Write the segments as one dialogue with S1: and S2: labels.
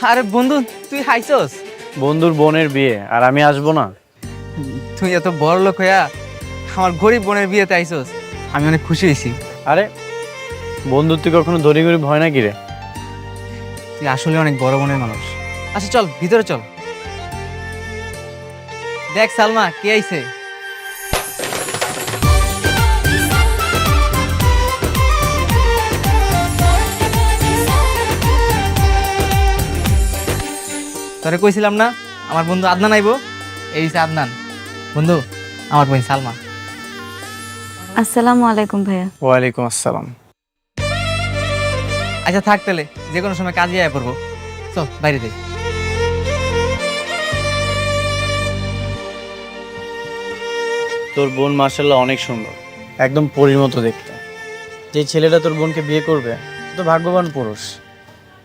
S1: আরে বন্ধু, তুই হাইছস?
S2: বন্ধুর বোনের বিয়ে আর আমি আসবো না?
S1: তুই এত বড় লোক হইয়া আমার গরিব বোনের বিয়েতে আইছস, আমি অনেক খুশি হয়েছি।
S2: আরে বন্ধুত্ব কখনো ধরি গরিব হয় নাকি রে?
S1: তুই আসলে অনেক বড় মনের মানুষ। আচ্ছা চল ভিতরে চল। দেখ সালমা কে আইছে। তোরে কইছিলাম না আমার বন্ধু আদনান আইবো। এই যে আদনান বন্ধু, আমার বোন সালমা।
S3: আসসালামু আলাইকুম ভাইয়া।
S2: ওয়ালাইকুম আসসালাম।
S1: আচ্ছা থাক তাহলে, যে কোনো সময় কাজে আয়া পড়বো। চল বাইরে যাই।
S2: তোর বোন মার্শাল্লাহ অনেক সুন্দর, একদম পরীর মতো দেখতে। যে ছেলেটা তোর বোনকে বিয়ে করবে তো ভাগ্যবান পুরুষ।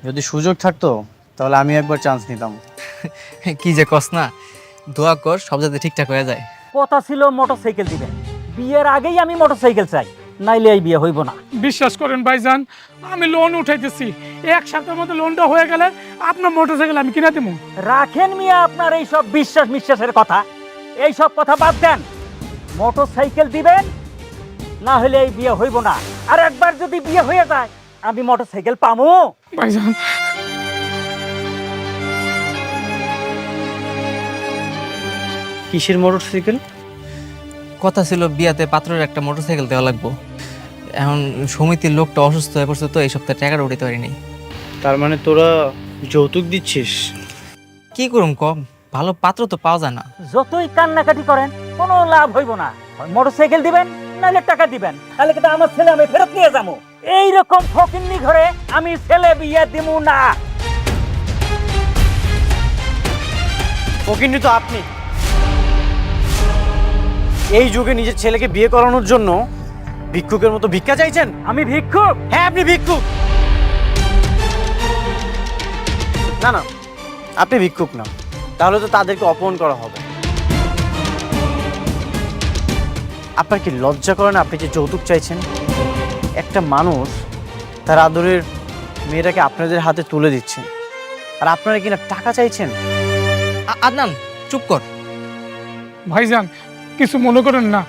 S2: যদি সুযোগ থাকতো তাহলে আমি একবার চান্স নিতাম।
S1: কি যে কস না, দোয়া কর সব যাতে ঠিকঠাক হয়ে যায়।
S4: কথা ছিল মোটরসাইকেল দিবেন, বিয়ের আগেই আমি মোটরসাইকেল চাই, নাইলে এই বিয়ে হইব না।
S5: বিশ্বাস করেন ভাইজান, আমি লোন উঠাইতেছি, এক সপ্তাহের মধ্যে লোনটা হয়ে গেলে আপনার মোটরসাইকেল আমি কিনে দেবো।
S4: রাখেন মিয়া আপনার এই সব বিশ্বাসের কথা, এই সব কথা বাদ দেন। মোটরসাইকেল দিবেন, না হলে এই বিয়ে হইব না। আর একবার যদি বিয়ে হয়ে যায় আমি মোটরসাইকেল পামু?
S5: ভাইজান
S2: কিসের মোটরসাইকেল?
S1: কথা ছিল বিয়াতে পাত্রের একটা মোটরসাইকেল দেওয়া লাগবো। এখন সমিতির লোকটা অসুস্থ হয়ে পড়ছে, তো এই সপ্তাহে টাকাটা উঠাতে পারিনি।
S2: তার মানে তোরা যৌতুক দিচ্ছিস?
S1: কি করুম কম, ভালো পাত্র তো পাওয়া যায় না।
S4: যতই কান্নাকাটি করেন কোনো লাভ হইব না। মোটরসাইকেল দিবেন নাহলে টাকা দিবেন, তাহলে কিন্তু আমার ছেলে আমি ফেরত নিয়ে যাবো। এইরকম ফকিন্নি ঘরে আমি ছেলে বিয়ে দিব না।
S2: ও কিন্তু তো আপনি এই যুগে নিজের ছেলেকে বিয়ে করানোর জন্য ভিক্ষুকের মতো ভিক্ষা চাইছেন।
S4: আমি ভিক্ষুক?
S2: হ্যাঁ আপনি ভিক্ষুক। না না, আপনি ভিক্ষুক না, তাহলে তো তাদেরকে অপমান করা হবে। আপনার কি লজ্জা করে না? আপনি যে যৌতুক চাইছেন, একটা মানুষ তার আদরের মেয়েটাকে আপনাদের হাতে তুলে দিচ্ছেন, আর আপনারা কিনা টাকা চাইছেন।
S1: আদনান চুপ কর।
S5: ভাইজান কিছু মনে করেন না,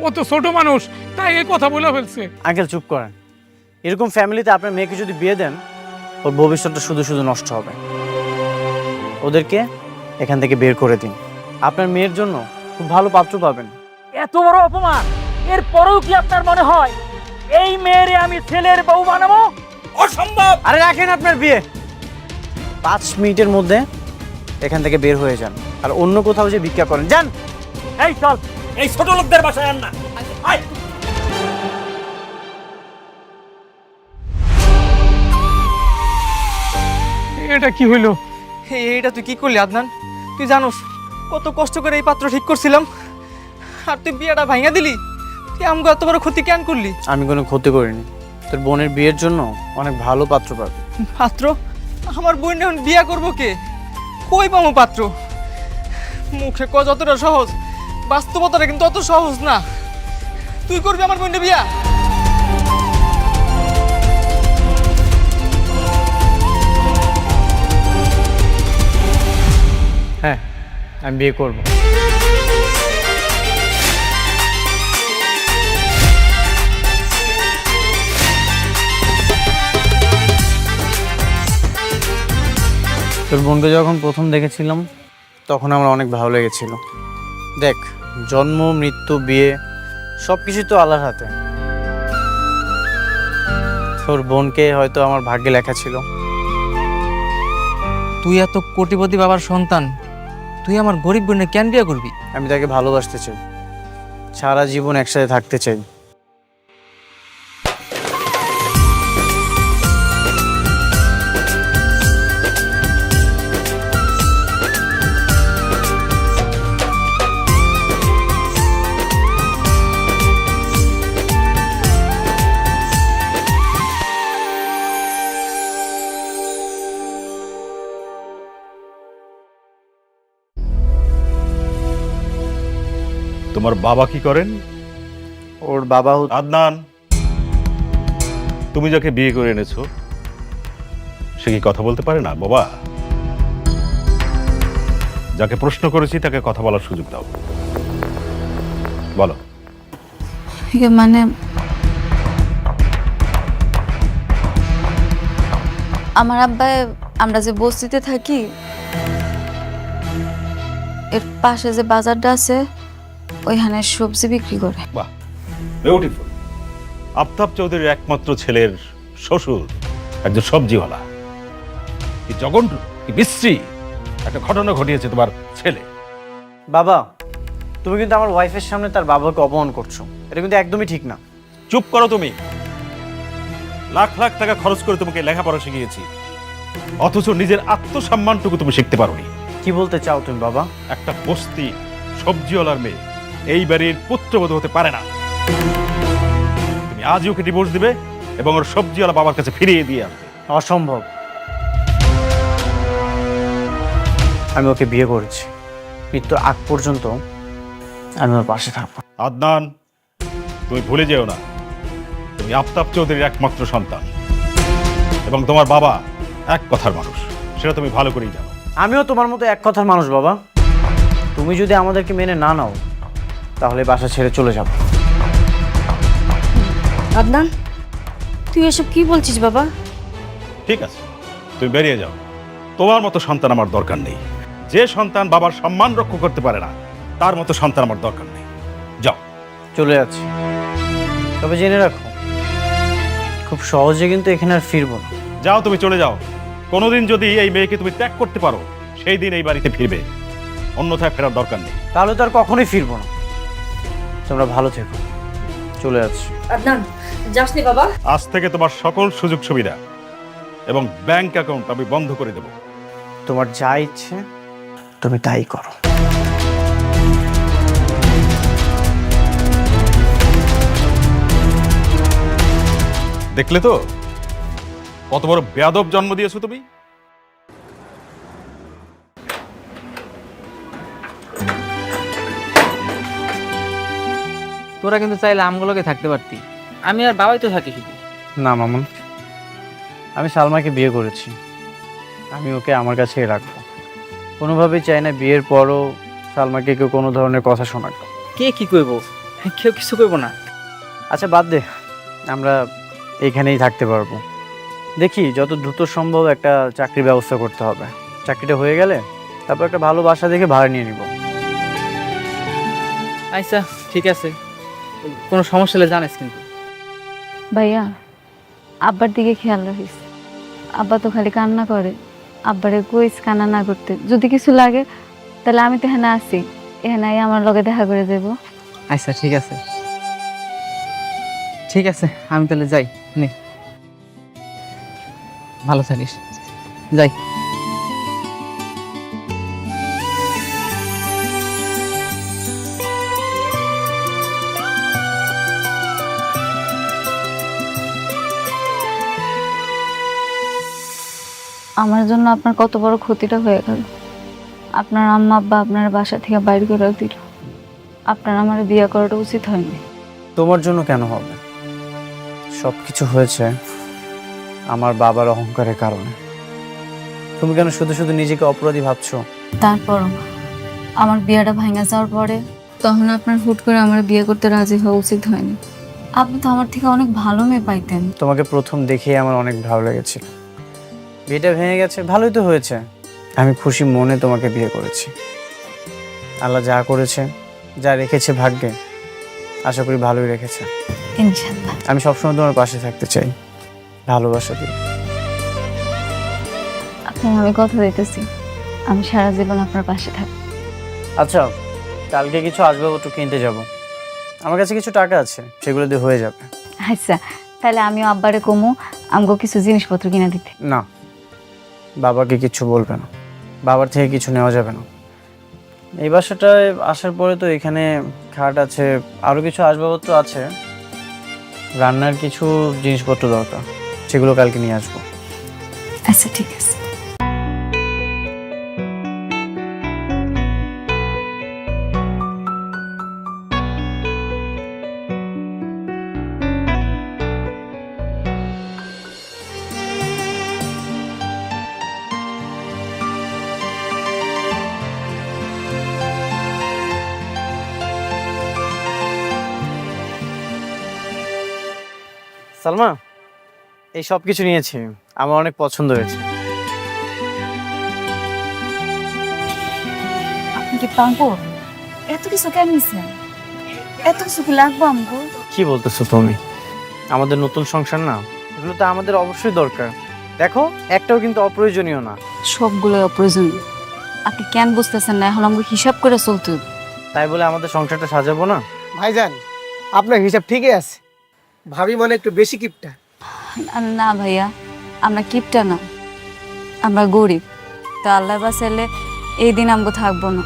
S5: ও তো ছোট মানুষ, তাই এই কথা বলে ফেলছে।
S2: আঙ্কেল চুপ করেন। এরকম ফ্যামিলিতে আপনার মেয়েকে যদি বিয়ে দেন, ওর ভবিষ্যৎটা শুধু শুধু নষ্ট হবে। ওদেরকে এখান থেকে বের করে দিন, আপনার মেয়ের জন্য খুব ভালো পাত্র পাবেন।
S4: এত বড় অপমান, এর পরেও কি আপনার মনে হয় এই মেয়েরে আমি ছেলের বউ বানাবো? অসম্ভব।
S2: আরে রাখেন আপনার বিয়ে, 5 মিনিটের মধ্যে এখান থেকে বের হয়ে যান, আর অন্য কোথাও যে ভিক্ষা করেন যান।
S4: এই চল, এই ছোট লোকদের বাসায় আন না। আয়।
S5: এটা কি হইলো?
S1: এইটা তুই কি করলি আদনান? তুই জানোস কত কষ্ট করে এই পাত্র ঠিক করছিলাম, আর তুই বিয়েটা ভাঙা দিলি। তুই আমাকে এত বড় ক্ষতি কেন করলি?
S2: আমি কোনো ক্ষতি করিনি, তোর বোনের বিয়ের জন্য অনেক ভালো পাত্র পাবে।
S1: পাত্র? আমার বোন এখন বিয়া করবো কে? কই পাবো পাত্র? মুখে ক যতটা সহজ, বাস্তবতাটা কিন্তু অত সহজ না। তুই করবি আমার বোনের বিয়া?
S2: হ্যাঁ আমি বিয়ে করব। তোর বোনকে যখন প্রথম দেখেছিলাম তখন আমার অনেক ভালো লেগেছিল। দেখ, জন্ম মৃত্যু বিয়ে সব কিছু তো আল্লাহর হাতে। তোর বোনকে হয়তো আমার ভাগ্যে লেখা ছিল।
S1: তুই এত কোটিপতি বাবার সন্তান, তুই আমার গরিব বোনের কেন বিয়া করবি?
S2: আমি তাকে ভালোবাসতে চাই, সারা জীবন একসাথে থাকতে চাই।
S6: তোমার বাবা কি করেন?
S2: ওর বাবা
S6: আদনান, তুমি যাকে বিয়ে করে এনেছো সে কি কথা বলতে পারে না বাবা? যাকে প্রশ্ন করেছি তাকে কথা বলার সুযোগ দাও। বলো।
S3: মানে আমার আব্বা, আমরা যে বস্তিতে থাকি এর পাশে যে বাজারটা আছে ওইখানে সবজি বিক্রি করে।
S6: বাহ, বিউটিফুল। আফতাব চৌধুরীর একমাত্র ছেলের শ্বশুর একজন সবজিওয়ালা। কি জঘন্য, কি বিশ্রী একটা ঘটনা ঘটিয়েছে তোমার ছেলে।
S2: বাবা, তুমি কিন্তু আমার ওয়াইফের সামনে তার বাবাকে অপমান করছো, এটা কিন্তু একদমই ঠিক না।
S6: চুপ করো তুমি। লাখ লাখ টাকা খরচ করে তোমাকে লেখাপড়া শিখিয়েছি, অথচ নিজের আত্মসম্মানটুকু তুমি শিখতে পারোনি।
S2: কি বলতে চাও তুমি বাবা?
S6: একটা বস্তি সবজিওয়ালার মেয়ে এই বাড়ির পুত্রবধূ হতে পারে না। তুমি আজই ওকে ডিভোর্স দিবে এবং ওর সবজিওয়ালা বাবার কাছে ফিরিয়ে দিয়ে আসবে।
S2: অসম্ভব। আমি ওকে বিয়ে করেছি, মৃত্যুর আগ পর্যন্ত আমি ওর পাশে থাকবো।
S6: আদনান, তুমি ভুলে যেও না তুমি আফতাব চৌধুরীর একমাত্র সন্তান এবং তোমার বাবা এক কথার মানুষ, সেটা তুমি ভালো করেই জানো।
S2: আমিও তোমার মতো এক কথার মানুষ বাবা। তুমি যদি আমাদেরকে মেনে না নাও তাহলে বাসা ছেড়ে চলে যাবো।
S7: আদনান, তুই এসব কি বলছিস বাবা?
S6: ঠিক আছে, তুমি বেরিয়ে যাও। তোমার মতো সন্তান আমার দরকার নেই। যে সন্তান বাবার সম্মান রক্ষা করতে পারে না তার মতো সন্তান আমার দরকার নেই। যাও।
S2: চলে যাচ্ছি, তবে জেনে রাখো খুব সহজে কিন্তু এখানে আর ফিরবো না।
S6: যাও, তুমি চলে যাও। কোনোদিন যদি এই মেয়েকে তুমি ত্যাগ করতে পারো সেই দিন এই বাড়িতে ফিরবে, অন্যথায় ফেরার দরকার নেই।
S2: তাহলে তো আর কখনোই ফিরবো না। তোমরা ভালো থেকো, চলে যাচ্ছি।
S7: আদনান, যাসনি বাবা।
S6: আজ থেকে তোমার সকল সুযোগ সুবিধা এবং ব্যাংক অ্যাকাউন্ট আমি বন্ধ করে দেব।
S2: তোমার যা ইচ্ছে তুমি তাই করো।
S6: দেখলে তো কত বড় বেয়াদব জন্ম দিয়েছো তুমি।
S1: তোরা কিন্তু চাইলে আমগুলোকে থাকতে পারতি, আমি আর বাবাই তো থাকি শুধু।
S2: না মামুন, আমি সালমাকে বিয়ে করেছি, আমি ওকে আমার কাছেই রাখবো। কোনোভাবেই চাই না বিয়ের পরও সালমাকে কেউ কোনো ধরনের কথা শোনাক।
S1: কে কি কইব? কেউ কিছু কইব না।
S2: আচ্ছা বাদ দে, আমরা এইখানেই থাকতে পারবো। দেখি যত দ্রুত সম্ভব একটা চাকরির ব্যবস্থা করতে হবে। চাকরিটা হয়ে গেলে তারপর একটা ভালো বাসা দেখে ভাড়া নিয়ে নিব।
S1: আচ্ছা ঠিক আছে, কোনো সমস্যা হলে জানিস কিন্তু।
S3: ভাইয়া, আব্বার দিকে খেয়াল রাখিস। আব্বা তো খালি কান্না করে। আব্বারে কইস কান্না না করতে। যদি কিছু লাগে তাহলে আমি তো এখানে আছি, এখানে আমার লগে দেখা করে যাবো।
S1: আচ্ছা ঠিক আছে, ঠিক আছে, আমি তাহলে যাই। নে, ভালো থাকিস, যাই।
S3: আমার জন্য আপনার কত বড় ক্ষতিটা হয়ে গেল। আপনার আম্মা আব্বা আপনার বাসা থেকে বাইরে করে দিল। আপনার আমার বিয়ে করাটা উচিত হয়নি।
S2: তোমার জন্য কেন হবে? সব কিছু হয়েছে আমার বাবার অহংকারের কারণে। তুমি কেন শুধু শুধু নিজেকে অপরাধী ভাবছো?
S3: তারপরও আমার বিয়েটা ভাঙা যাওয়ার পরে তখন আপনার হুট করে আমার বিয়ে করতে রাজি হওয়া উচিত হয়নি। আপনি তো আমার থেকে অনেক ভালো মেয়ে পাইতেন।
S2: তোমাকে প্রথম দেখেই আমার অনেক ভালো লেগেছিল। বিয়েটা ভেঙে গেছে, ভালোই তো হয়েছে। আমি খুশি মনে তোমাকে বিয়ে করেছি। আল্লাহ যা করেছে, যা রেখেছে ভাগ্যে, আশা করি ভালোই রেখেছে।
S3: ইনশাআল্লাহ।
S2: আমি সবসময় তোমার পাশে থাকতে চাই, ভালোবাসা দিই।
S3: আপনার আমি কথা দিতেছি, আমি সারা জীবন আপনার পাশে থাকবো।
S2: আচ্ছা, কালকে কিছু আসবাবপত্র কিনতে যাব। আমার কাছে কিছু টাকা আছে, সেগুলো দিয়ে হয়ে যাবে।
S3: আচ্ছা, তাহলে আমিও আব্বারে কমু আমগো কিছু জিনিসপত্র কিনে দিতে।
S2: না, বাবাকে কিছু বলবে না, বাবার থেকে কিছু নেওয়া যাবে না। এই বাসাটায় আসার পরে তো এখানে খাট আছে, আরও কিছু আসবাবপত্র আছে। রান্নার কিছু জিনিসপত্র দরকার, সেগুলো কালকে নিয়ে আসবো।
S3: আচ্ছা ঠিক আছে।
S2: সালমা, এই সব কিছু নিয়েছি, আমার অনেক পছন্দ হয়েছে।
S3: আপনি কি পাঙ্কো এত কিছু কেন নিছেন? এত কিছু কি লাগবে আমগো?
S2: কি বলতেছো তুমি? আমাদের নতুন সংসার না, এগুলো তো আমাদের অবশ্যই দরকার। দেখো, একটাও কিন্তু অপ্রয়োজনীয় না।
S3: সবগুলো অপ্রয়োজন। আপনি কেন বুঝতেছেন না? এখন আমাকে হিসাব করে চলতে হবে।
S2: তাই বলে আমাদের সংসারটা সাজাবো না?
S8: ভাইজান, আপনার হিসাব ঠিকই আছে। ভাবি মনে একটু বেশি কিপটা।
S3: না ভাইয়া, আমরা কিপটা না, আমরা গরিব। তা আল্লাহ বাঁচাইলে এই দিন আমগো থাকবো না।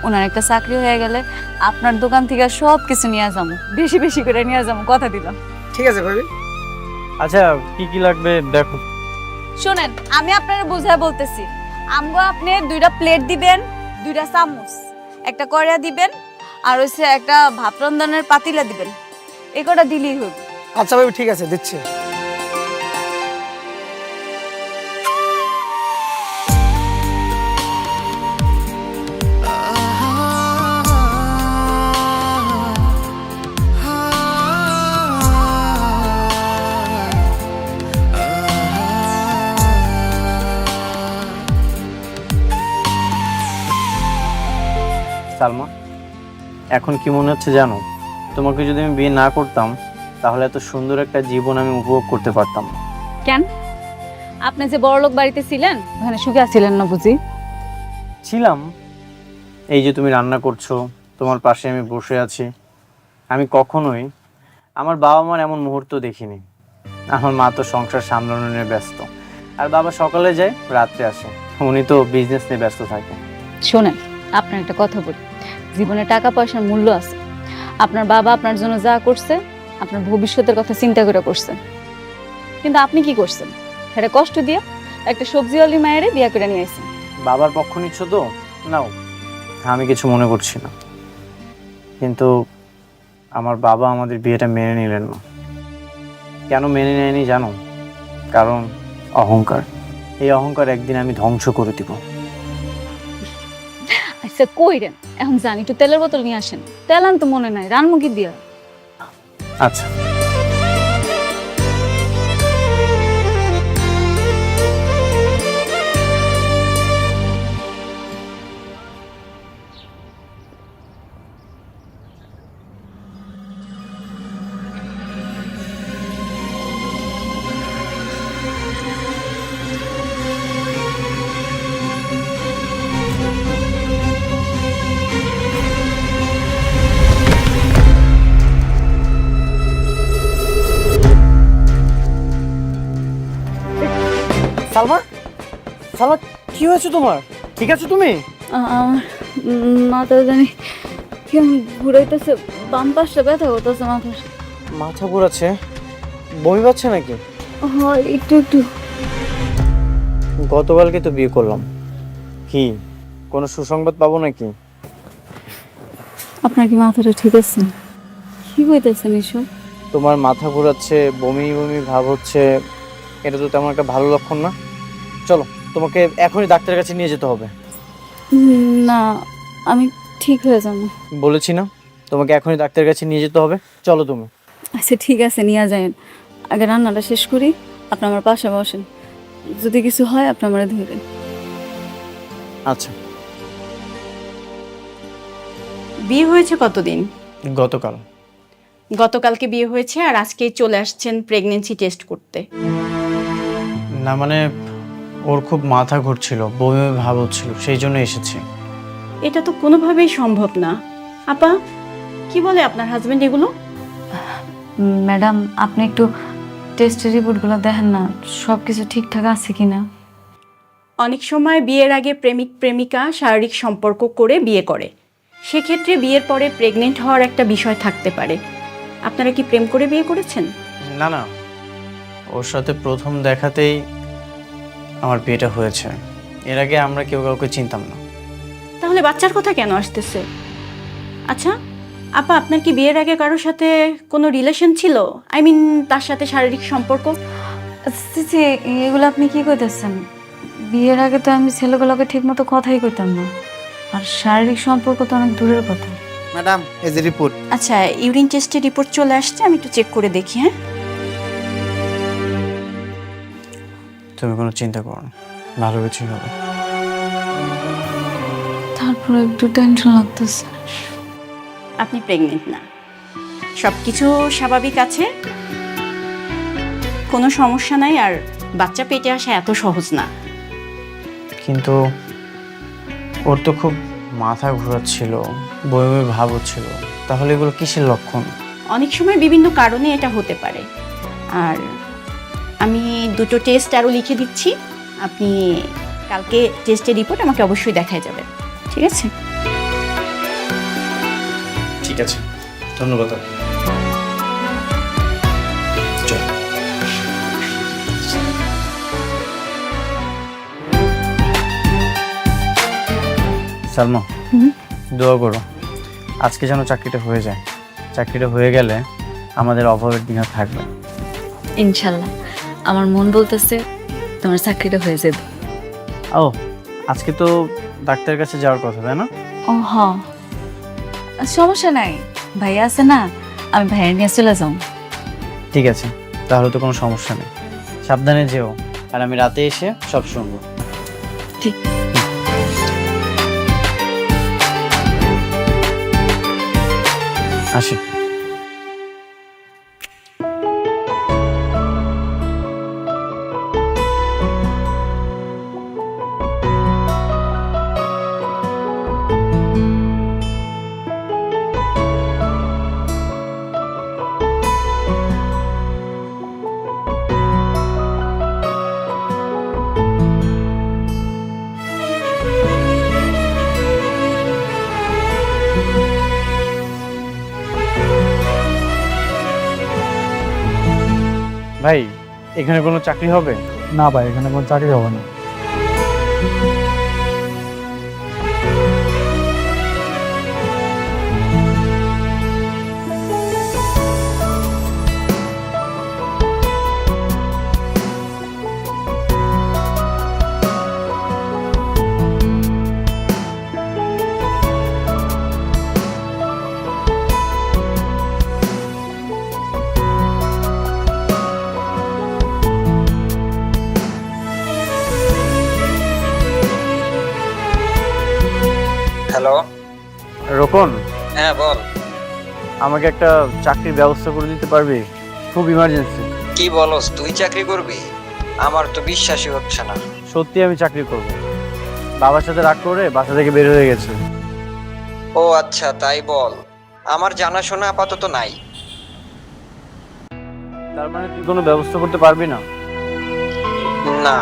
S3: ওনার একটা চাকরি হয়ে গেলে আপনার দোকান থেকে সব কিছু নিয়ে যাবো, বেশি বেশি করে নিয়ে যাবো, কথা দিলাম।
S8: ঠিক আছে ভাবি।
S2: আচ্ছা, কি কি লাগবে দেখো।
S3: শোনেন, আমি আপনার বোঝায় বলতেছি, আমগো আপনি 2টা প্লেট দিবেন, 2টা চামচ, একটা কড়া দিবেন, আর হচ্ছে একটা ভাত রন্ধনের পাতিলা দিবেন। এই কটা দিলেই হবে।
S8: আচ্ছা ভাবি, ঠিক আছে, দিচ্ছি।
S2: সালমা, এখন কি মনে হচ্ছে জানো? তোমাকে যদি আমি বিয়ে না করতাম তাহলে এত সুন্দর একটা জীবন আমি উপভোগ করতে পারতাম না।
S3: কেন? আপনি যে বড়লোক বাড়িতে ছিলেন, ওখানে সুখে ছিলেন না বুঝি?
S2: ছিলাম। এই যে তুমি রান্না করছো, তোমার পাশে আমি বসে আছি, আমি কখনোই আমার বাবা মার এমন মুহূর্ত দেখিনি। আমার মা তো সংসার সামলানো নিয়ে ব্যস্ত, আর বাবা সকালে যায় রাত্রে আসে, উনি তো বিজনেস নিয়ে ব্যস্ত থাকে।
S3: শোনেন, আপনার একটা কথা বলি, জীবনে টাকা পয়সার মূল্য আছে। আপনার বাবা আপনার জন্য যা করছে, আপনার ভবিষ্যতের কথা চিন্তা করে করছে। কিন্তু আপনি কি করছেন? এটা কষ্ট দিয়ে একটা সবজিওয়ালি মায়েরে বিয়ে করে নিয়ে আসছেন।
S2: বাবার পক্ষ নিচ্ছ তো নাও, আমি কিছু মনে করছি না, কিন্তু আমার বাবা আমাদের বিয়েটা মেনে নিলেন না। কেন মেনে নেয়নি জানো? কারণ অহংকার। এই অহংকার একদিন আমি ধ্বংস করে দিব।
S3: আচ্ছা কইরেন, এখন জানি একটু তেলের বোতল নিয়ে আসেন। তেল আনতে মনে নাই, রানমুখী দিয়া।
S2: আচ্ছা, সালমা, সালমা, কি হয়েছে তোমার? ঠিক আছো তুমি?
S3: আমার মাথা জানি কেমন ঘুরাইতেছে, বাম পাশটা ব্যথা করতেছে মাথা।
S2: মাথা ঘোরাচ্ছে? বমি পাচ্ছে নাকি?
S3: হয় একটু একটু।
S2: গতকালকে তো বিয়ে করলাম, কি কোনো সুসংবাদ পাবো নাকি?
S3: আপনার কি মাথাটা ঠিক আছে? কি কইতেছেন এসব?
S2: তোমার মাথা ঘোরাচ্ছে, বমি বমি ভাব হচ্ছে, এটা তো তেমন একটা ভালো লক্ষণ না। চলো, তোমাকে এখনই ডাক্তারের কাছে নিয়ে যেতে হবে।
S3: না, আমি ঠিক হয়ে যাবো।
S2: বলেছি না, তোমাকে এখনই ডাক্তারের কাছে নিয়ে যেতে হবে। চলো তুমি।
S3: আচ্ছা ঠিক আছে, নিয়ে যাবেন। আগে রান্নাটা শেষ করি, আপনি আমার পাশে বসেন। যদি কিছু হয় আপনি আমার ধরেন।
S2: আচ্ছা।
S9: বিয়ে হয়েছে কতদিন?
S2: গতকাল।
S9: গতকালকে বিয়ে হয়েছে আর আজকেই চলে আসছেন প্রেগন্যান্সি টেস্ট করতে?
S2: না মানে, ওর খুব মাথা ঘুরছিল, বমি বমি ভাব হচ্ছিল, সেই জন্য এসেছি।
S9: এটা তো কোনোভাবেই সম্ভব না। আপা, কি বলে আপনার হাজবেন্ড এগুলো?
S3: ম্যাডাম, আপনি একটু টেস্টের রিপোর্টগুলো দেখেন না, সব কিছু ঠিকঠাক আছে কিনা।
S9: অনেক সময় বিয়ের আগে প্রেমিক প্রেমিকা শারীরিক সম্পর্ক করে বিয়ে করে, সেক্ষেত্রে বিয়ের পরে প্রেগনেন্ট হওয়ার একটা বিষয় থাকতে পারে। আপনারা কি প্রেম করে বিয়ে করেছেন?
S2: না না, ওর সাথে প্রথম দেখাতেই আমার বিয়েটা হয়েছে। এর আগে আমরা কেউ কাউকে চিনতাম না।
S9: তাহলে বাচ্চার কথা কেন আসতেছে? আচ্ছা আপা, আপনার কি বিয়ের আগে কারোর সাথে কোনো রিলেশন ছিল? আই মিন, তার সাথে শারীরিক সম্পর্ক?
S3: জি, এগুলো আপনি কি কইতেছেন? বিয়ের আগে তো আমি ছেলেগুলোকে ঠিক মতো কথাই কইতাম না, আর শারীরিক সম্পর্ক তো অনেক দূরের কথা।
S8: ম্যাডাম, এই যে রিপোর্ট।
S9: আচ্ছা, ইউরিন টেস্টের রিপোর্ট চলে আসছে, আমি একটু চেক করে দেখি। হ্যাঁ,
S2: তুমি কোনো চিন্তা করো না, ভালো কিছুই হবে।
S3: তারপরে একটু টেনশন লাগতেছে।
S9: আপনি প্রেগনেন্ট না, সব কিছু স্বাভাবিক আছে, কোনো সমস্যা নাই। আর বাচ্চা পেটে আসা এত সহজ না।
S2: কিন্তু ওর তো খুব মাথা ঘোরাচ্ছিল, বমি বমি ভাব হচ্ছিল, তাহলে এগুলো কিসের লক্ষণ?
S9: অনেক সময় বিভিন্ন কারণে এটা হতে পারে। আর আমি 2টো টেস্ট আরও লিখে দিচ্ছি, আপনি কালকে টেস্টের রিপোর্ট আমাকে অবশ্যই দেখায় যাবেন, ঠিক আছে?
S2: ঠিক আছে, ধন্যবাদ। সালমা, দোয়া করো আজকে যেন চাকরিটা হয়ে যায়। চাকরিটা হয়ে গেলে আমাদের অভাবের দিন আর থাকবে না।
S3: ইনশাল্লাহ, আমার মন বলতেছে তোমার চাকরিটা হয়ে যাবে।
S2: ও, আজকে তো ডাক্তারের কাছে যাওয়ার কথা, তাই না?
S3: ও হ, সমস্যা নাই, ভাইয়া আছে না, আমি ভাইয়া নিয়ে চলে যাও।
S2: ঠিক আছে, তাহলে তো কোনো সমস্যা নেই। সাবধানে যেও, আর আমি রাতে এসে সব শুনবো।
S3: ঠিক।
S2: আসি। ভাই, এখানে কোনো চাকরি হবে?
S5: না ভাই, এখানে কোনো চাকরি হবে না।
S10: হ্যালো।
S2: রোকন,
S10: হ্যাঁ বল।
S2: আমাকে একটা চাকরির ব্যবস্থা করে দিতে পারবি? খুব ইমার্জেন্সি।
S10: কি বলস, তুই চাকরি করবি? আমার তো বিশ্বাসই হচ্ছে না।
S2: সত্যি আমি চাকরি করব। বাবার সাথে রাগ করে বাসা থেকে বের হয়ে গেছে।
S10: ও আচ্ছা, তাই বল। আমার জানাশোনা আপাতত নাই।
S2: তার মানে তুই কোনো ব্যবস্থা করতে পারবি না?
S10: না।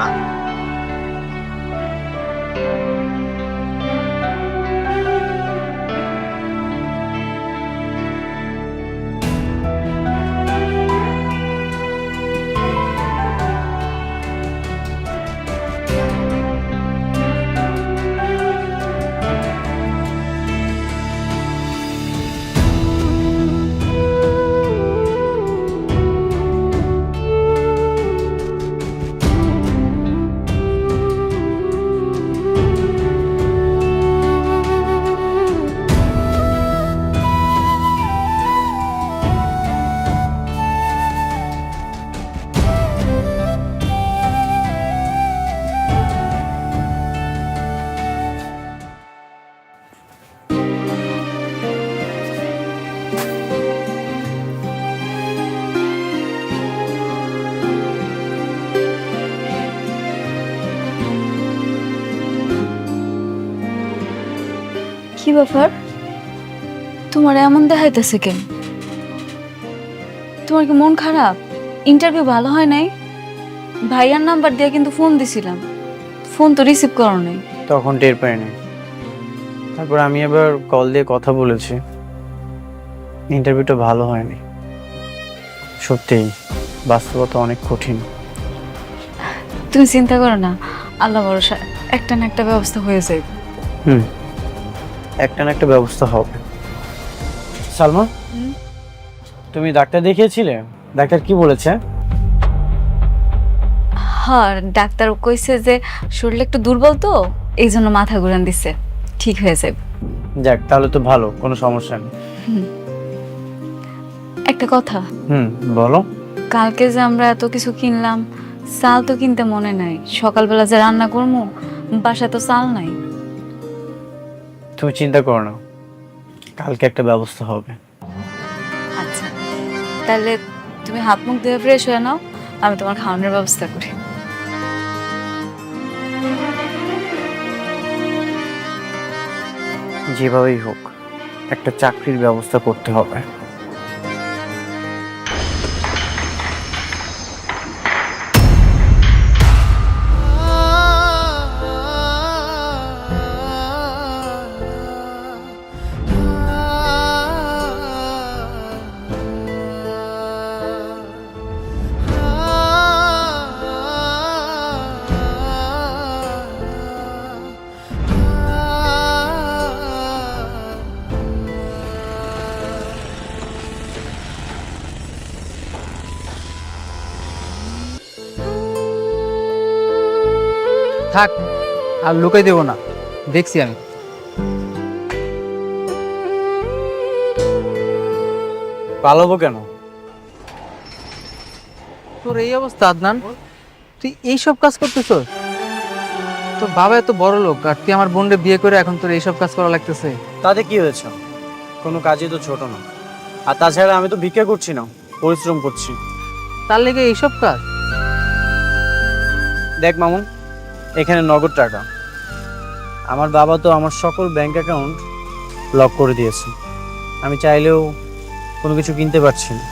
S3: কি ব্যাপার, তোমার এমন দেখাইতেছে কেন? তোমার কি মন খারাপ? ইন্টারভিউ ভালো হয় নাই? ভাইয়ার নাম্বার দিয়ে কিন্তু ফোন দিছিলাম, ফোন তো রিসিভ করো নাই।
S2: তখন টের পাইনি। তারপর আমি আবার কল দিয়ে কথা বলেছি, ইন্টারভিউটা ভালো হয়নি। সত্যিই বাস্তবতা অনেক কঠিন।
S3: তুমি চিন্তা করো না, আল্লাহ ভরসা একটা না একটা ব্যবস্থা হয়ে যাবে।
S2: একটা না একটা ব্যবস্থা হবে। সালমা, তুমি ডাক্তার দেখিয়েছিলে? ডাক্তার কি বলেছে?
S3: হ্যাঁ, ডাক্তার কইছে যে শরীর একটু দুর্বল তো, এই জন্য মাথা ঘুরান দিছে, ঠিক হয়ে যাবে।
S2: যাক, তাহলে তো ভালো, কোনো সমস্যা নেই।
S3: একটা কথা,
S2: বলো।
S3: কালকে যে আমরা এত কিছু কিনলাম, চাল তো কিনতে মনে নাই, সকালবেলা যে রান্না করবো বাসায় তো চাল নাই।
S2: তুমি চিন্তা করো না, কালকে একটা ব্যবস্থা হবে।
S3: আচ্ছা, তাহলে তুমি হাত মুখ ধুয়ে ফ্রেশ হয়ে নাও, আমি তোমার খাওয়ানোর ব্যবস্থা করি।
S2: যেভাবেই হোক একটা চাকরির ব্যবস্থা করতে হবে।
S1: থাক, আর লুকাই দেবো না, দেখছি আমি।
S2: পালাবো কেন?
S1: তোর এই অবস্থা আদনান, তুই এইসব কাজ করতেছস? তোর বাবা এত বড় লোক, আর তুই আমার বোনকে বিয়ে করে এখন তোর এইসব কাজ করা লাগতেছে?
S2: তাতে কি হয়েছে? কোনো কাজই তো ছোট না। আর তাছাড়া আমি তো ভিক্ষা করছি না, পরিশ্রম করছি।
S1: তার লেগে এইসব কাজ?
S2: দেখ মামুন, এখানে নগদ টাকা। আমার বাবা তো আমার সকল ব্যাংক অ্যাকাউন্ট লক করে দিয়েছে। আমি চাইলেও কোনো কিছু কিনতে পারছি না,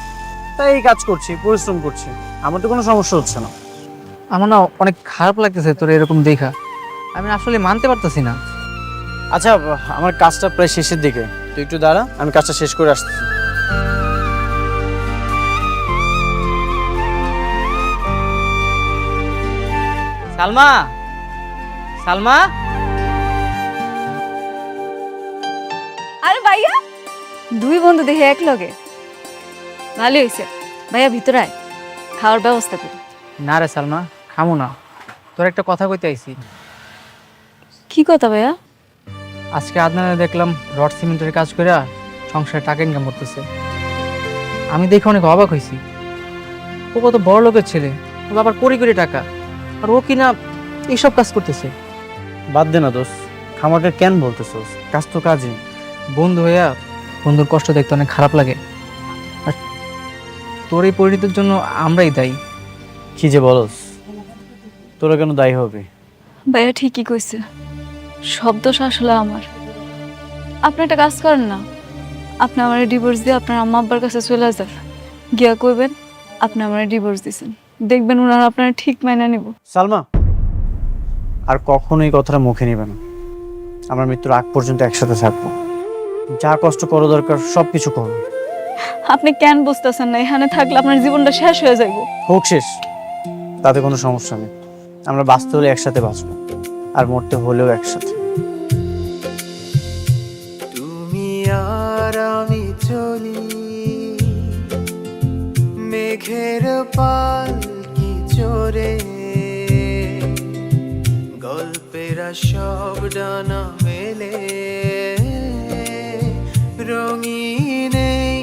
S2: তাই এই কাজ করছি, পরিশ্রম করছি। আমার তো কোনো সমস্যা হচ্ছে না।
S1: আমার না অনেক খারাপ লাগতেছে তোর এরকম দেখা, আমি আসলে মানতে পারতেছি না।
S2: আচ্ছা, আমার কাজটা প্রায় শেষের দিকে, তুই একটু দাঁড়া, আমি কাজটা শেষ করে আসতেছি।
S1: সালমা, সালমা।
S3: আরে ভাইয়া, দুই বন্ধু দেখে এক লগে, ভালো হয়েছে। ভাইয়া ভিতরে আয়, খাওয়ার ব্যবস্থা করি।
S1: না রে সালমা, খামো না, তোর একটা কথা কইতে আইছি।
S3: কি কথা ভাইয়া?
S1: আজকে আদনানে দেখলাম রড সিমেন্টের কাজ করে সংসারে টাকা ইনকাম করতেছে। আমি দেখে অনেক অবাক হয়েছি। ও কত বড় লোকের ছেলে, ও বাবার কোটি কোটি টাকা, আর ও কিনা এইসব কাজ করতেছে।
S2: বাদ দে না দোস্ত, খামারকে কেন বলতেছোস? কাজ তো কাজই।
S1: বন্ধু হইয়া বন্ধুর কষ্ট দেখতে অনেক খারাপ লাগে, আর তোর এই পরিণতির জন্য আমরাই দায়ী।
S2: কি যে বলস, তোরা কেন দায়ী হবে?
S3: ভাইয়া ঠিকই কইছে, সব দোষ আসলে আমার। আপনি একটা কাজ করেন না, আপনি আমার ডিভোর্স দিয়ে আপনার আম্মা আব্বার কাছে চলে যান, গিয়া কইবেন আপনি আমার ডিভোর্স দিয়েছেন, দেখবেন ওনারা আপনারা ঠিক মাইনা নেব।
S2: সালমা, আর কখনো এই কথাটা মুখে নিবে না। আমার মৃত্যুর আগ পর্যন্ত একসাথে থাকবো, যা কষ্ট করো দরকার সব কিছু করো।
S3: আপনি কেন বুঝতেছেন না? এখানে থাকলে আপনার জীবনটা শেষ হয়ে যাইব।
S2: হোক শেষ, তাতে কোনো সমস্যা নেই। আমরা বাঁচতে হলে একসাথে বাঁচবো, আর মরতে হলেও একসাথে।
S11: তুমি আর আমি চলি মেঘের পালকি চড়ে, গল্পেরা সব ডানা মেলে রঙিন এই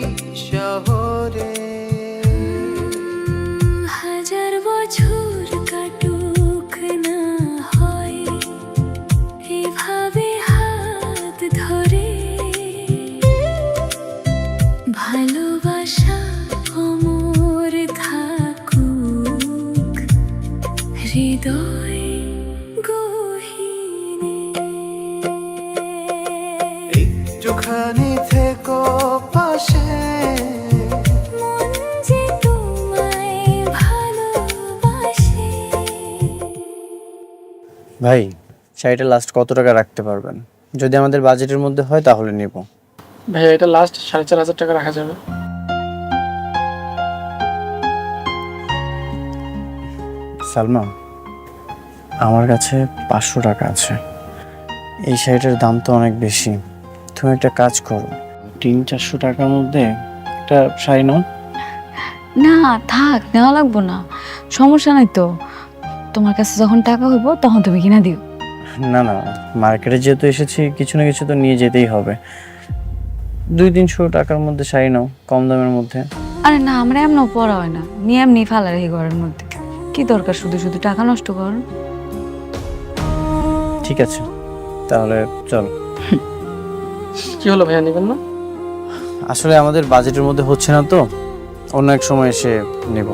S11: শহরে।
S3: হাজার বছর কাটুক না হয় এভাবে হাত ধরে, ভালোবাসা অমর থাকুক হৃদয় গহীনে।
S11: একটুখানি থেকো পাশে,
S3: মন যে তোমায় ভালোবাসে।
S2: ভাই, শাড়িটা লাস্ট কত টাকা রাখতে পারবেন? যদি আমাদের বাজেটের মধ্যে হয় তাহলে নিব।
S5: ভাইয়া এটা লাস্ট 4,500 টাকা রাখা যাবে।
S2: সালমা, আমার কাছে 500 টাকা আছে। এই শাড়িটার দাম তো অনেক বেশি, তুমি একটা কাজ করো, 300-400 টাকার মধ্যে একটা শাড়ি নাও।
S3: না থাক, নেওয়া লাগবো না, সমস্যা নাই তো। তোমার কাছে যখন টাকা হইব তখন তুমি কিনা দিও।
S2: না না, মার্কেটে যেহেতু এসেছি কিছু না কিছু তো নিয়ে যেতেই হবে। 200-300 টাকার মধ্যে শাড়ি নাও, কম দামের মধ্যে।
S3: আরে না, আমরা এমনও পড়া হয় না, নিয়ে এমনি ফালা রেখে ঘরের মধ্যে। কি দরকার শুধু শুধু টাকা নষ্ট কর?
S2: ঠিক আছে, তাহলে চল।
S1: কি হলো ভাইয়া, নেবেন না?
S2: আসলে আমাদের বাজেটের মধ্যে হচ্ছে না তো, অন্য এক সময় এসে নেব।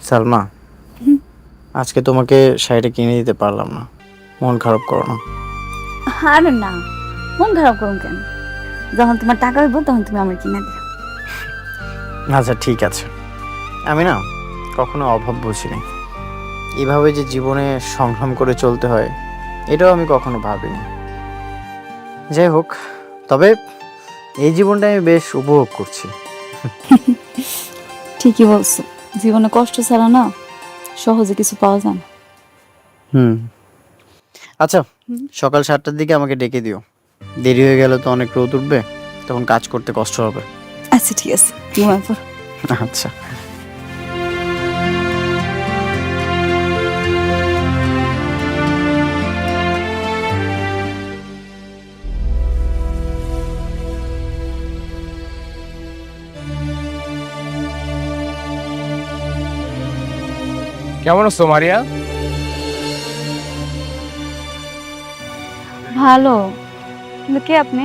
S2: সালমা, আজকে তোমাকে শাড়িটা কিনে দিতে পারলাম না, মন খারাপ করো না।
S3: আরে না, মন খারাপ করুন কেন? যখন তোমার টাকা হইব তখন তুমি আমার কিনে দিও।
S2: আচ্ছা ঠিক আছে। আমি না কখনো অভাব বুঝিনি, এভাবে যে জীবনে সংগ্রাম করে চলতে হয় এটাও আমি কখনো ভাবিনি। যাই হোক, তবে এই জীবনটা আমি বেশ উপভোগ করছি।
S3: ঠিকই বলছো, জীবনে কষ্ট ছাড়া না সহজে কিছু পাওয়া যায় না।
S2: আচ্ছা, সকাল 7টার দিকে আমাকে ডেকে দিও, দেরি হয়ে গেলে তো অনেক রোদ উঠবে, তখন কাজ করতে কষ্ট হবে।
S3: আচ্ছা ঠিক আছে, ঘুমাই পড়ো।
S2: আচ্ছা।
S12: কেমন আছো মারিয়া?
S3: ভালো, কিন্তু কে আপনি?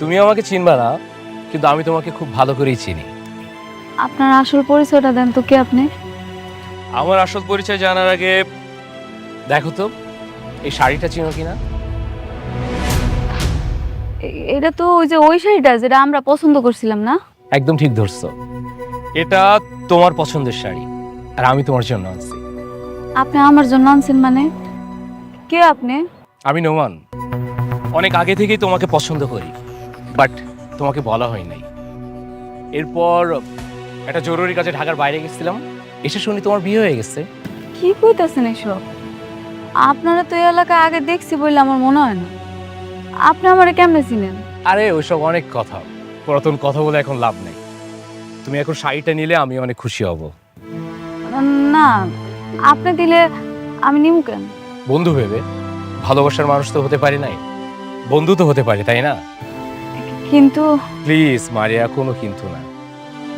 S12: তুমি আমাকে চিনবা না, কিন্তু আমি তোমাকে খুব ভালো করেই চিনি।
S3: আপনার আসল পরিচয়টা দেন তো, কে আপনি?
S12: আমার আসল পরিচয় জানার আগে দেখো তো এই শাড়িটা চিনো কিনা।
S3: এটা তো ওই শাড়িটা যেটা আমরা পছন্দ করছিলাম না?
S12: একদম ঠিক ধরছো, এটা তোমার পছন্দের শাড়ি আর আমি তোমার জন্য আনছি।
S3: আপনি আমার জন্য আনছেন মানে? কে আপনি?
S12: আমি নোমান, অনেক আগে থেকেই তোমাকে পছন্দ করি, বাট তোমাকে বলা হয় নাই। এরপর একটা জরুরি কাজে ঢাকার বাইরে গেছিলাম, এসে শুনি তোমার বিয়ে হয়ে গেছে।
S3: কি কইতাছেন এসব? আপনারা তো এই এলাকায় আগে দেখছি বলে আমার মনে হয় না। আপনি আমারে কেমনে চিনেন?
S12: আরে ওইসব অনেক কথা, পুরাতন কথা বলে এখন লাভ নেই। তুমি এখন শাড়িটা নিলে আমি অনেক খুশি হব।
S3: না, আপনি দিলে আমি নিমু কেন?
S12: বন্ধু ভেবে, ভালোবাসার মানুষ তো হতে পারি নাই, বন্ধু তো হতে পারি, তাই না?
S3: কিন্তু
S12: প্লিজ মারিয়া, কোনো কিন্তু না,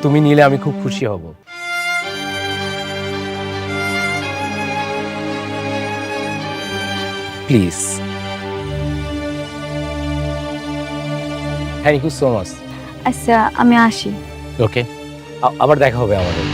S12: তুমি নিলে আমি খুব খুশি হব। Please. Thank you so much.
S3: আচ্ছা, আমি আসি।
S12: ওকে, আবার দেখা হবে আমাদের।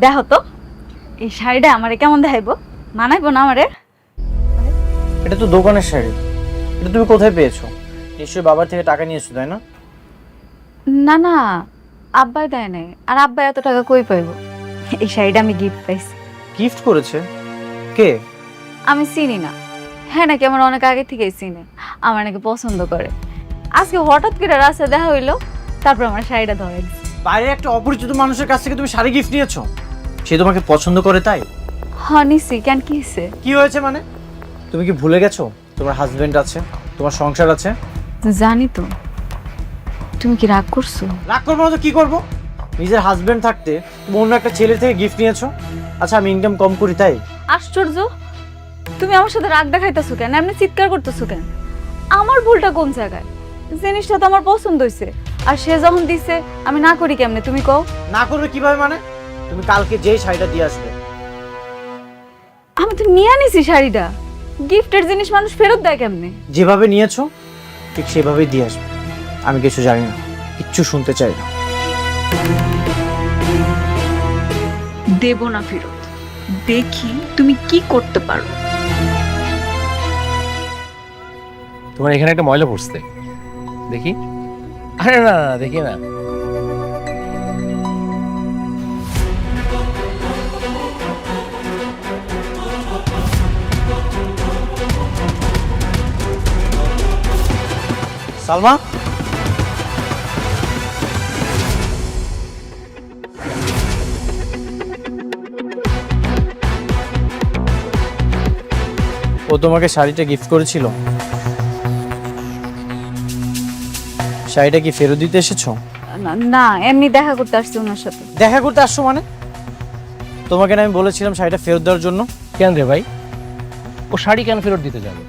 S3: দেখো তো এই শাড়িটা আমারে কেমন দেখাইবো, মানাইবো না আমারে?
S2: এটা তো দোকানের শাড়ি, এটা তুমি কোথায় পেয়েছো? নিশ্চয়ই বাবার থেকে টাকা নিয়েছো, তাই না?
S3: না না, আব্বাই দেয় নাই। আর আব্বাই এত টাকা কই পাইবো? এই শাড়িটা আমি গিফট পাইছি।
S2: গিফট করেছে? কে?
S3: আমি চিনি না। হ্যাঁ, নাকি আমার অনেক আগে থেকেই চিনে, আমার নাকি পছন্দ করে। আজকে হঠাৎ করে রাস্তায় দেখা হইলো, তারপর আমার শাড়িটা ধরে দিচ্ছে।
S2: বাইরে একটা অপরিচিত মানুষের কাছ থেকে তুমি শাড়ি গিফট নিয়েছো? সে তোমাকে পছন্দ করে তাই?
S3: হ্যাঁ নিছি, কেন কি হয়েছে?
S2: কি হয়েছে মানে? তুমি কি ভুলে গেছো তোমার হাজবেন্ড আছে, তোমার সংসার আছে?
S3: জানি তো। তুমি কি রাগ করছো?
S2: রাগ করবো না তো কি করবো? নিজের হাজবেন্ড থাকতে তুমি অন্য একটা ছেলে থেকে গিফট নিয়েছো। আচ্ছা, আমি ইনকাম কম করি তাই?
S3: আশ্চর্য, তুমি আমার সাথে রাগ দেখাইতেছো কেন? এমনি চিৎকার করতেছো কেন? আমার ভুলটা কোন জায়গায়? জিনিসটা তো আমার পছন্দ হয়েছে, আর সে যখন দিছে আমি না করি কেমনে তুমি কও?
S2: না করবে কিভাবে মানে? তুমি কালকে যেই শাড়িটা দিয়ে আসবে।
S3: আমি তো নিয়ে নিছি শাড়িটা। গিফটের জিনিস মানুষ ফেরত দেয় কেমনে?
S2: যেভাবে নিয়েছো ঠিক সেভাবেই দিয়ে আসবে। আমি কিছু জানি না, কিচ্ছু শুনতে চাই না।
S9: দেব না ফেরত, দেখি তুমি কি করতে পারো।
S12: তোমার এখানে একটা ময়লা পড়ছে, দেখি। আরে না না, দেখি না।
S2: সালমা, ও তোমাকে শাড়িটা গিফট করেছিল? শাড়িটা কি ফেরত দিতে এসেছো?
S3: না, এমনি দেখা করতে আসছি ওনার সাথে।
S2: দেখা করতে আসছো মানে? তোমাকে না আমি বলেছিলাম শাড়িটা ফেরত দেওয়ার জন্য?
S12: কেন রে ভাই, ও শাড়ি কেন ফেরত দিতে যাবে?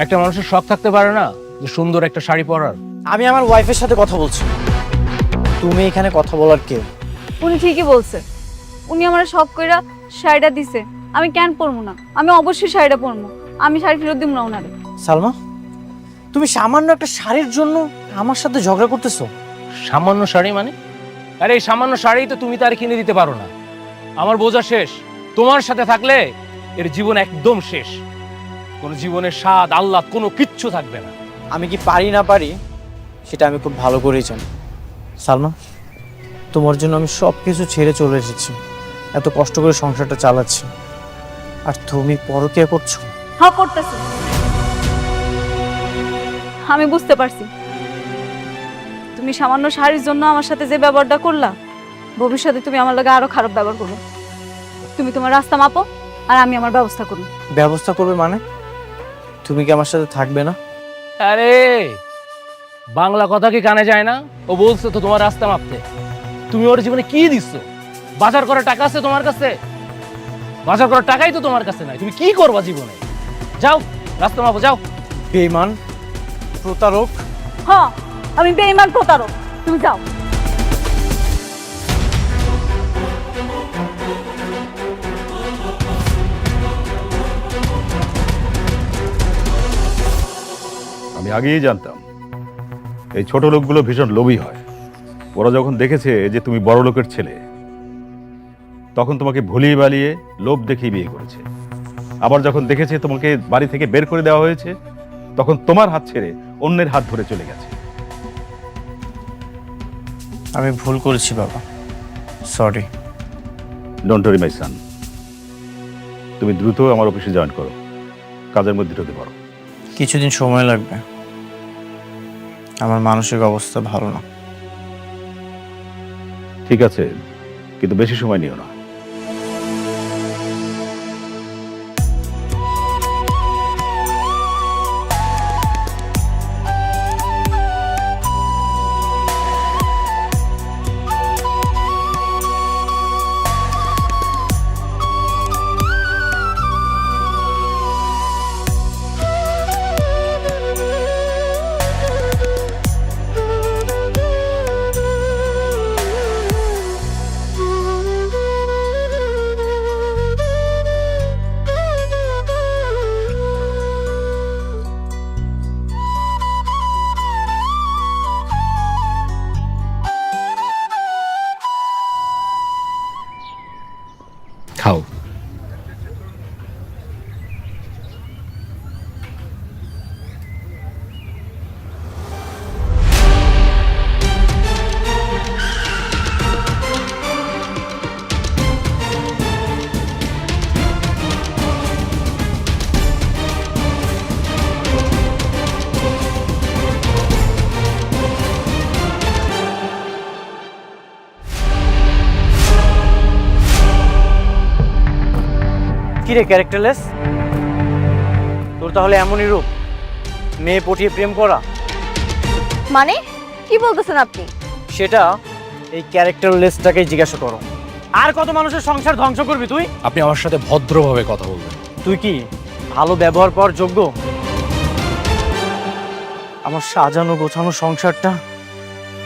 S12: একটা মানুষের শখ থাকতে পারে না যে সুন্দর একটা শাড়ি পরার?
S2: আমি আমার ওয়াইফের সাথে কথা বলছি, তুমি এখানে কথা বলার কে?
S3: উনি ঠিকই বলছে, উনি আমার শখ কইরা শাড়িটা দিছে, আমি কেন পরবো না? আমি অবশ্যই শাড়িটা পরবো, আমি শাড়ি ফেরত দিব না ওনারে।
S2: সালমা, তুমি সামান্য একটা শাড়ির জন্য আমার সাথে ঝগড়া করতেছো?
S12: সামান্য শাড়ি মানে? আরে এই সামান্য শাড়ি তো তুমি তার কিনে দিতে পারো না। আমার বোঝা শেষ, তোমার সাথে থাকলে এর জীবন একদম শেষ। কোনো জীবনের স্বাদ আহ্লাদ কোনো কিচ্ছু থাকবে না।
S2: আমি কি পারি না পারি সেটা আমি খুব ভালো করেই জানি। সালমা, তোমার জন্য আমি সব কিছু ছেড়ে চলে এসেছি, এত কষ্ট করে সংসারটা চালাচ্ছি, আর তুমি পরকীয়া করছো।
S3: হ্যাঁ করতেছি, আমি বুঝতে পারছি। তুমি সামান্য শাড়ির জন্য আমার সাথে যে ব্যবহারটা করলা, ভবিষ্যতে তুমি আমার লগে আরো খারাপ ব্যবহার করবে। তুমি তোমার রাস্তা মাপো, আর আমি আমার ব্যবস্থা করব।
S2: ব্যবস্থা করবে মানে? তুমি কি আমার সাথে থাকবে না?
S12: আরে বাংলা কথা কি কানে যায় না? ও বলছে তো তোমার রাস্তা মাপতে। তুমি ওর জীবনে কি দিচ্ছ? বাজার করার টাকা আছে তোমার কাছে? বাজার করার টাকাই তো তোমার কাছে নাই, তুমি কি করবা জীবনে? যাও রাস্তা মাপো, যাও।
S2: বেঈমান, প্রতারক।
S3: হ্যাঁ, আমি বেঈমান প্রতারক, তুমি যাও।
S6: আমি আগেই জানতাম এই ছোট লোকগুলো ভীষণ লোভী হয়। ওরা যখন দেখেছে যে তুমি বড় লোকের ছেলে, তখন তোমাকে ভুলিয়ে বালিয়ে লোভ দেখিয়ে বিয়ে করেছে। আবার যখন দেখেছে তোমাকে বাড়ি থেকে বের করে দেওয়া হয়েছে, তখন তোমার হাত ছেড়ে অন্যের হাত ধরে চলে গেছে।
S2: আমি ভুল করেছি বাবা, সরি।
S6: ডোন্ট ওয়ারি মাই সান, তুমি দ্রুত আমার অফিসে জয়েন করো, কাজের মধ্যে ঢুকে পড়ো।
S2: কিছুদিন সময় লাগবে, আমার মানসিক অবস্থা ভালো না।
S6: ঠিক আছে, কিন্তু বেশি সময় নিও না।
S12: খাও।
S2: কি রে ক্যারেক্টারলেস, তোর তাহলে এমনই রূপ, মেয়ে পটিয়ে প্রেম করা?
S3: মানে কি বলতেছেন আপনি?
S2: সেটা এই ক্যারেক্টারলেসটাকেই জিজ্ঞাসা করো। আর কত মানুষের সংসার ধ্বংস করবি তুই?
S12: আপনি আমার সাথে ভদ্রভাবে কথা বলবেন।
S2: তুই কি ভালো ব্যবহার পাওয়ার যোগ্য? আমার সাজানো গোছানো সংসারটা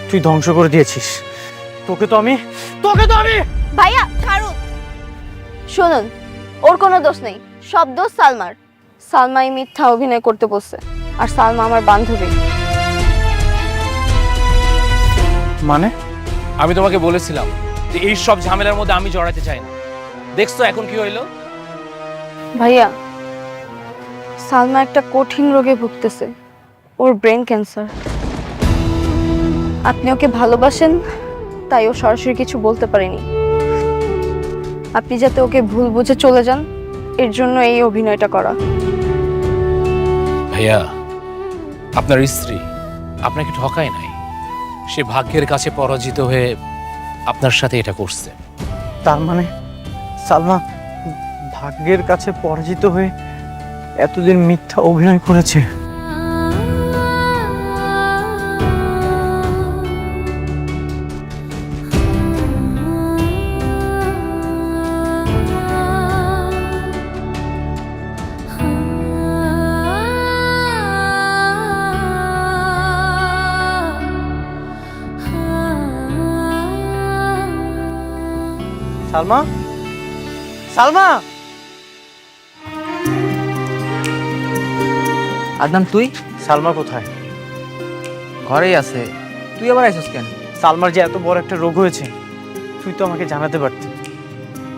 S2: তুই ধ্বংস করে দিয়েছিস। তোকে তো আমি
S3: ভাইয়া ছাড়ুন। শুনুন, ওর কোনো দোষ নেই, সব দোষ সালমার। সালমাই মিথ্যা অভিনয় করতে বসছে, আর সালমা আমার বান্ধবী।
S2: মানে?
S12: আমি তোমাকে বলেছিলাম যে এই সব ঝামেলার মধ্যে আমি জড়াতে চাই না। দেখছো এখন কি হইলো?
S3: ভাইয়া, সালমা একটা কঠিন রোগে ভুগতেছে, ওর ব্রেন ক্যান্সার। আপনি ওকে ভালোবাসেন, তাই ও সরাসরি কিছু বলতে পারেনি। আপনি যাতে ওকে ভুল বুঝে চলে যান, এর জন্য এই অভিনয়টা করা।
S12: ভাইয়া, আপনার স্ত্রী আপনাকে ঠকায় নাই, সে ভাগ্যের কাছে পরাজিত হয়ে আপনার সাথে এটা করছে।
S2: তার মানে সালমা ভাগ্যের কাছে পরাজিত হয়ে এতদিন মিথ্যা অভিনয় করেছে। সালমা, সালমা,
S1: আদনান তুই
S2: সালমা কোথায়?
S1: ঘরেই আছে, তুই আবার আইসস কেন?
S2: সালমার যে এত বড় একটা রোগ হয়েছে, তুই তো আমাকে জানাতে পারতি।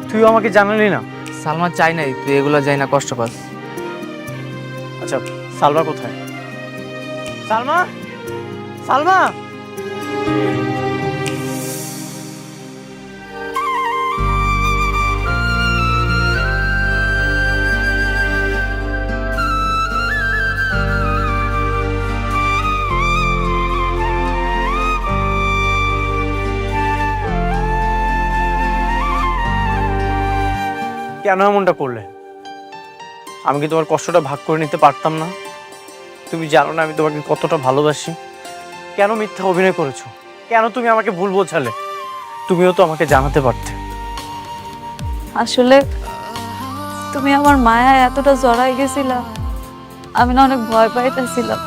S2: তুইও আমাকে জানালি না।
S1: সালমা চাই নাই তুই এগুলো যাই না কষ্ট পাস।
S2: আচ্ছা, সালমা কোথায়? সালমা, সালমা, কেন এমনটা করলে? আমি কি তোমার কষ্টটা ভাগ করে নিতে পারতাম না? তুমি জানো না আমি তোমাকে কতটা ভালোবাসি। কেন মিথ্যা অভিনয় করেছো? কেন তুমি আমাকে ভুল বোঝালে? তুমিও তো আমাকে জানাতে পারতে।
S3: আসলে তুমি আমার মায়া এতটা জড়াই গেছিলা, আমি না অনেক ভয় পাইতেছিলাম।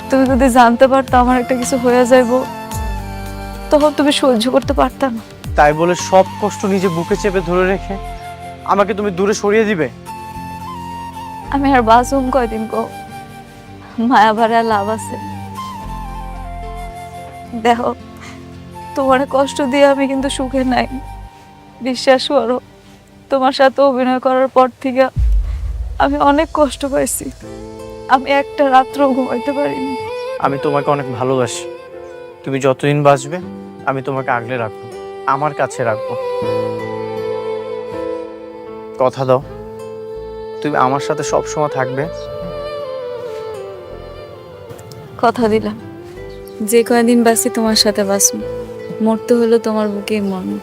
S3: তুমি যদি জানতে পারতো আমার একটা কিছু হয়ে যাইব, তখন তুমি সহ্য করতে পারতা না।
S2: তাই বলে সব কষ্ট নিজে বুকে চেপে ধরে রেখে আমাকে তুমি দূরে সরিয়ে দিবে?
S3: আমি আর বাসুম কয়দিন কো, মায়া ভাড়া লাভ আছে। দেখো, তোমার কষ্ট দিয়ে আমি কিন্তু সুখে নাই। বিশ্বাস করো, তোমার সাথে অভিনয় করার পর থেকে আমি অনেক কষ্ট পাইছি। আমি একটা রাত্র ঘুমাইতে পারিনি।
S2: আমি তোমাকে অনেক ভালোবাসি। তুমি যতদিন বাঁচবে আমি তোমাকে আগলে রাখবো, আমার কাছে রাখবো। কথা দাও, তুমি আমার সাথে সব সময় থাকবে।
S3: কথা দিলাম, যে কয়দিন বাঁচি তোমার সাথে বাঁচব, মরতে হলো তোমার বুকেই মরণ।